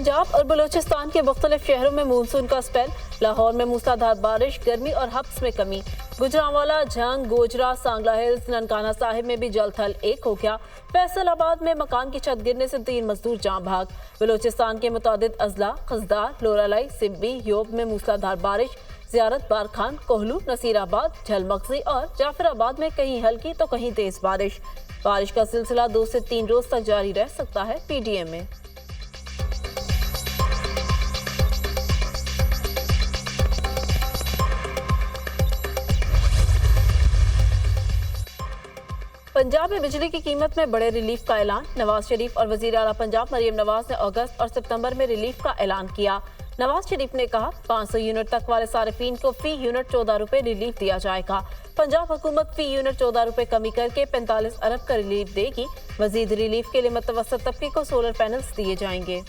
पंजाब और बलूचिस्तान के मुख्तलिफ शहरों में मानसून का स्पेल। लाहौर में मूसलाधार बारिश, गर्मी और हब्स में कमी। गुजरांवाला, झंग, गोजरा, सांगला हिल्स, ननकाना साहिब में भी जल थल एक हो गया। फैसलाबाद में मकान की छत गिरने से 3 मजदूर जान भाग। बलूचिस्तान के मुतादिद अजला, खजदार, लोरालाई, सिब्बी, योब में मूसलाधार बारिश। जियारत, बारखान, कोहलू, नसीराबाद, झलमगजी और जाफराबाद में कहीं हल्की तो कहीं तेज बारिश। बारिश का सिलसिला 2 से 3 रोज तक जारी रह सकता है। पीडीएम में पंजाब में बिजली की कीमत में बड़े रिलीफ का ऐलान। नवाज शरीफ और वजीर आला पंजाब मरियम नवाज ने अगस्त और सितंबर में रिलीफ का ऐलान किया। नवाज शरीफ ने कहा 500 यूनिट तक वाले सारिफीन को फी यूनिट 14 रुपए रिलीफ दिया जाएगा। पंजाब हुकूमत फी यूनिट 14 रुपए कमी करके 45 अरब का रिलीफ देगी। मजीद रिलीफ के लिए मुतवस्सित तबके को सोलर पैनल्स दिए जाएंगे।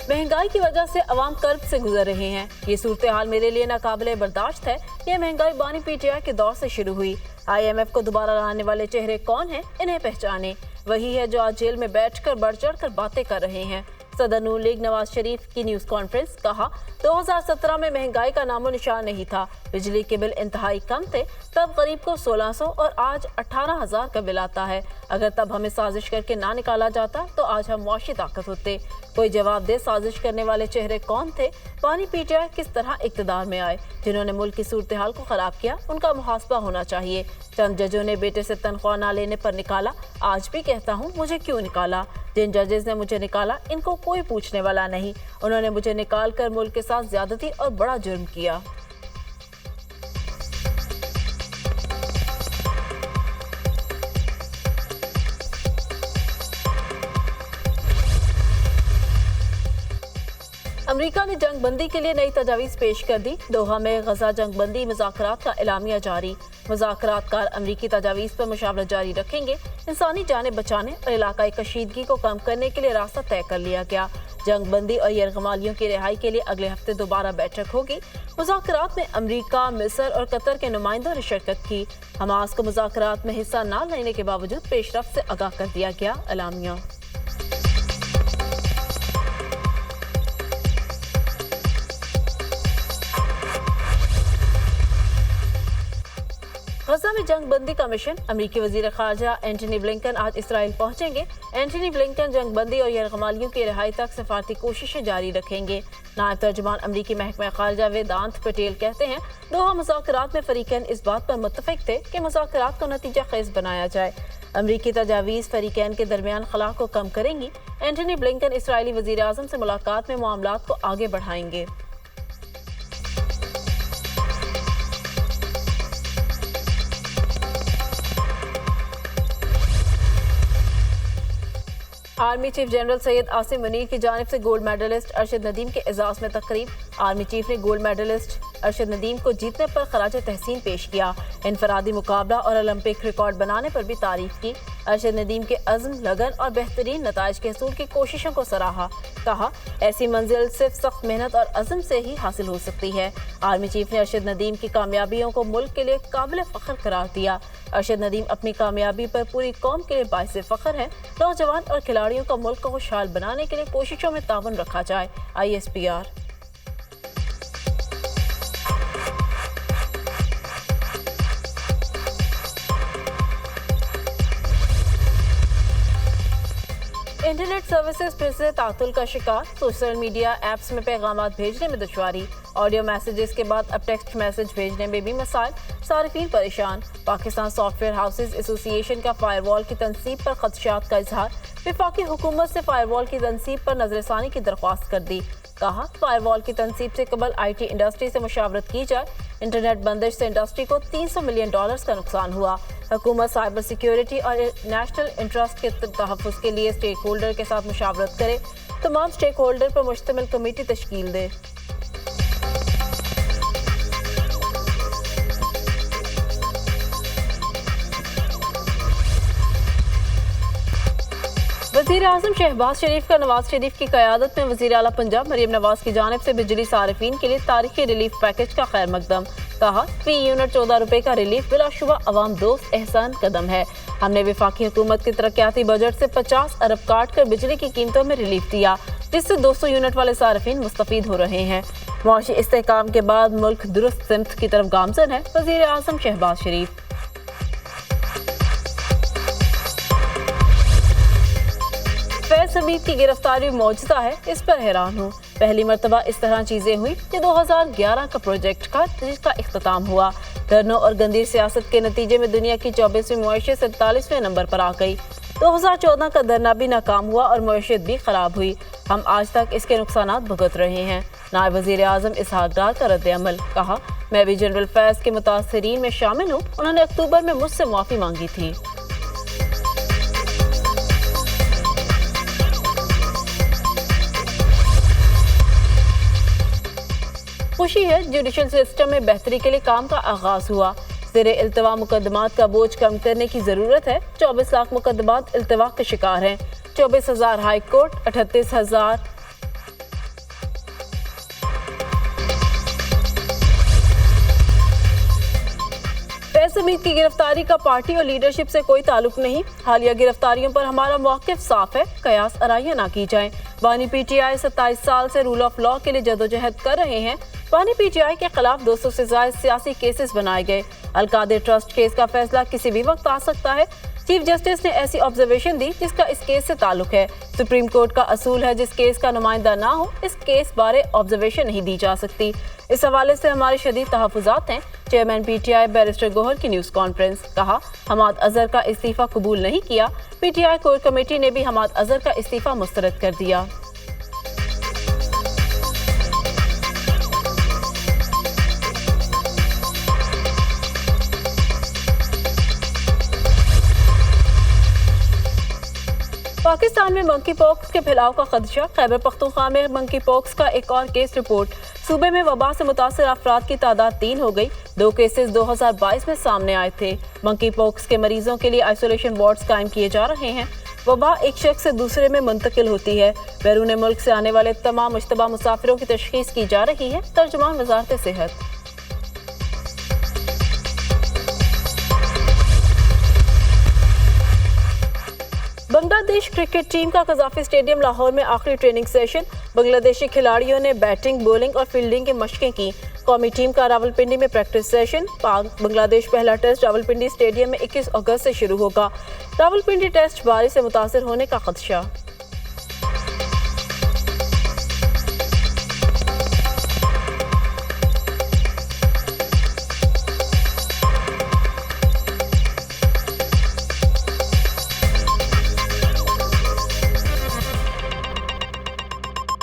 महंगाई की वजह से अवाम कर्ज से गुजर रहे हैं। ये सूरत हाल मेरे लिए नाकाबिले बर्दाश्त है। यह महंगाई बानी पीटीआई के दौर से शुरू हुई। IMF को दोबारा लाने वाले चेहरे कौन हैं, इन्हें पहचाने। वही है जो आज जेल में बैठकर बढ़ चढ़ कर बातें कर रहे हैं। सदर नून लीग नवाज शरीफ की न्यूज कॉन्फ्रेंस। कहा 2017 में महंगाई का नामो निशान नहीं था। बिजली के बिल इंतहाई कम थे, तब गरीब को 1600 और आज 18,000 का बिल आता है। अगर तब हमें साजिश करके ना निकाला जाता तो आज हम मुआशी ताकत होते। कोई जवाब दे, साजिश करने वाले चेहरे कौन थे? बानी पीटीआई किस तरह इक्तदार में आए? जिन्होंने मुल्क की सूरत हाल को खराब किया, उनका मुहासबा होना चाहिए। चंद जजों ने बेटे से तनख्वाह ना लेने पर निकाला। आज भी कहता हूँ, मुझे क्यों निकाला? जिन जजेस ने मुझे निकाला, इनको कोई पूछने वाला नहीं। उन्होंने मुझे निकाल कर मुल्क के साथ ज्यादती और बड़ा जुर्म किया। अमेरिका ने जंग बंदी के लिए नई तजावीज़ पेश कर दी। दोहा में गजा जंग बंदी मुज़ाकरात का एलामिया जारी। मुज़ाकरातकार अमरीकी तजावीज़ पर मुशावरत जारी रखेंगे। इंसानी जानें बचाने और इलाकाई कशीदगी को कम करने के लिए रास्ता तय कर लिया गया। जंग बंदी और यरगमालियों की रिहाई के लिए अगले हफ्ते दोबारा बैठक होगी। मुज़ाकरात में अमरीका, मिस्र और कतर के नुमाइंदों ने शिरकत की। हमास को मुज़ाकरात में हिस्सा न लेने के बावजूद पेशरफ्त से आगाह कर दिया गया। एलामिया। गजा में जंग बंदी का मिशन। अमरीकी वजीर खारजा एंटनी ब्लिंकन आज इसराइल पहुंचेंगे। एंटनी ब्लिंकन जंग बंदी और यरगमालियों की रिहाई तक सफारती कोशिशें जारी रखेंगे। नायब तर्जुमान अमरीकी महकमा खारजा वेदांत पटेल कहते हैं, दोहा मुज़ाकरात में फरीकैन इस बात पर मुत्तफिक थे कि मुज़ाकरात को नतीजा खेज बनाया जाए। अमरीकी तजावीज़ फरीकैन के दरमियान खला को कम करेंगी। एंटनी ब्लिंकन इसराइली वजीर आज़म से मुलाकात में मामलात को आगे बढ़ाएंगे। Army chief general Syed Asim Munir की जानिब से गोल्ड मेडलिस्ट अरशद नदीम के एजाज में तकरीब। आर्मी चीफ ने गोल्ड मेडलिस्ट अरशद नदीम को जीतने पर खराज तहसीन पेश किया। इनफरादी मुकाबला और ओलंपिक रिकॉर्ड बनाने पर भी तारीफ की। अरशद नदीम के अज़्म, लगन और बेहतरीन नताइज के हसूल की कोशिशों को सराहा। कहा ऐसी मंजिल सिर्फ सख्त मेहनत और अज़्म से ही हासिल हो सकती है। आर्मी चीफ ने अरशद नदीम की कामयाबियों को मुल्क के लिए काबिल फ़ख्र करार दिया। अरशद नदीम अपनी कामयाबी पर पूरी कौम के लिए बाइस फ़ख्र है। नौजवान और खिलाड़ियों को मुल्क को खुशहाल बनाने के लिए कोशिशों में ताउन रखा जाए। ISPR। इंटरनेट सर्विसेज फिर से तातुल का शिकार। सोशल मीडिया ऐप्स में पैगामात भेजने में दुश्वारी। ऑडियो मैसेजेस के बाद अब टेक्स्ट मैसेज भेजने में भी मसाइल। सारिफीन परेशान। पाकिस्तान सॉफ्टवेयर हाउसेज एसोसिएशन का फायरवॉल की तनसीब पर खदशात का इजहार। वफाकी हुकूमत से फायरवॉल की तनसीब पर नजरसानी की दरख्वास्त कर दी। कहा फायरवॉल की तनसीब से कबल IT इंडस्ट्री से मुशावरत की जाए। इंटरनेट बंदिश से इंडस्ट्री को $300 मिलियन का नुकसान हुआ। हुकूमत साइबर सिक्योरिटी और नेशनल इंटरेस्ट के तहफ़्फ़ुज़ के लिए स्टेक होल्डर के साथ मुशावरत करे। तमाम स्टेक होल्डर पर मुश्तमिल कमेटी तश्कील दे। वज़ीर आज़म शहबाज शरीफ का नवाज शरीफ की क़यादत में वज़ीर आला पंजाब मरियम नवाज की जानिब से बिजली सारिफीन के लिए तारीखी रिलीफ पैकेज का खैर मकदम। कहा, फी यूनिट 14 रुपए का रिलीफ बिलाशुबा अवाम दोस्त एहसान कदम है। हमने वफाकी हुकूमत की तरक्याती बजट से 50 अरब काट कर बिजली की कीमतों में रिलीफ दिया, जिससे 200 यूनिट वाले सारिफीन मुस्तफीद हो रहे हैं। मुआशी इस्तेहकाम के बाद मुल्क दुरुस्त सिमत की तरफ गामजन है। वज़ीर आज़म शहबाज शरीफ। फैज हमीद की गिरफ्तारी मौजूदा है, इस पर हैरान हूँ। पहली मरतबा इस तरह चीजें हुई कि 2011 का प्रोजेक्ट का जिसका इख्तिताम हुआ। धरनों और गंदी सियासत के नतीजे में दुनिया की 24वीं मुआशियत 47वें नंबर पर आ गई। 2014 का धरना भी नाकाम हुआ और मुआशियत भी खराब हुई। हम आज तक इसके नुकसानात भुगत रहे हैं। नायब वज़ीर आज़म इसहाक डार का रद्द अमल। कहा, मैं भी जनरल फैज के मुतासरीन में शामिल हूँ। उन्होंने अक्टूबर में मुझसे माफ़ी मांगी थी। खुशी है, जुडिशल सिस्टम में बेहतरी के लिए काम का आगाज हुआ। ज़ेरे इल्तवा मुकदमात का बोझ कम करने की जरूरत है। 24 लाख मुकदमात इल्तवा के शिकार हैं। 24,000 हाई कोर्ट, 38,000 फैज हमीद की गिरफ्तारी का पार्टी और लीडरशिप से कोई ताल्लुक नहीं। हालिया गिरफ्तारियों पर हमारा मौक़िफ़ साफ है, कयास आराइयां ना की जाएं। बानी PTI 27 साल से रूल ऑफ लॉ के लिए जदोजहद कर रहे हैं। बानी PTI के खिलाफ 200 से ज्यादा सियासी केसेस बनाए गए। अलकादर ट्रस्ट केस का फैसला किसी भी वक्त आ सकता है। चीफ जस्टिस ने ऐसी ऑब्जर्वेशन दी जिसका इस केस से ताल्लुक है। सुप्रीम कोर्ट का असूल है, जिस केस का नुमाइंदा ना हो, इस केस बारे ऑब्जर्वेशन नहीं दी जा सकती। इस हवाले से हमारे शदीद तहफ़्फ़ुज़ात हैं। चेयरमैन PTI बैरिस्टर गोहर की न्यूज़ कॉन्फ्रेंस। कहा, हमाद अजहर का इस्तीफ़ा कबूल नहीं किया। PTI कोर कमेटी ने भी हमाद अजहर का इस्तीफ़ा मुस्तरद कर दिया। पाकिस्तान में मंकी पॉक्स के फैलाव का खदशा। खैबर पख्तूनख्वा में मंकी पॉक्स का एक और केस रिपोर्ट। सूबे में वबा से मुतासर अफराद की तादाद 3 हो गई। 2 केसेस 2022 में सामने आए थे। मंकी पॉक्स के मरीजों के लिए आइसोलेशन वार्ड्स कायम किए जा रहे हैं। वबा एक शख्स से दूसरे में मुंतकिल होती है। बैरून मुल्क से आने वाले तमाम मुश्तबा मुसाफिरों की तशखीस की जा रही है। तर्जुमान वजारत सेहत। बांग्लादेश क्रिकेट टीम का कज़ाफी स्टेडियम लाहौर में आखिरी ट्रेनिंग सेशन। बांग्लादेशी खिलाड़ियों ने बैटिंग, बॉलिंग और फील्डिंग की मशकें की। कौमी टीम का रावलपिंडी में प्रैक्टिस सेशन। बांग्लादेश पहला टेस्ट रावलपिंडी स्टेडियम में 21 अगस्त से शुरू होगा। रावलपिंडी टेस्ट बारिश से मुतासर होने का खदशा।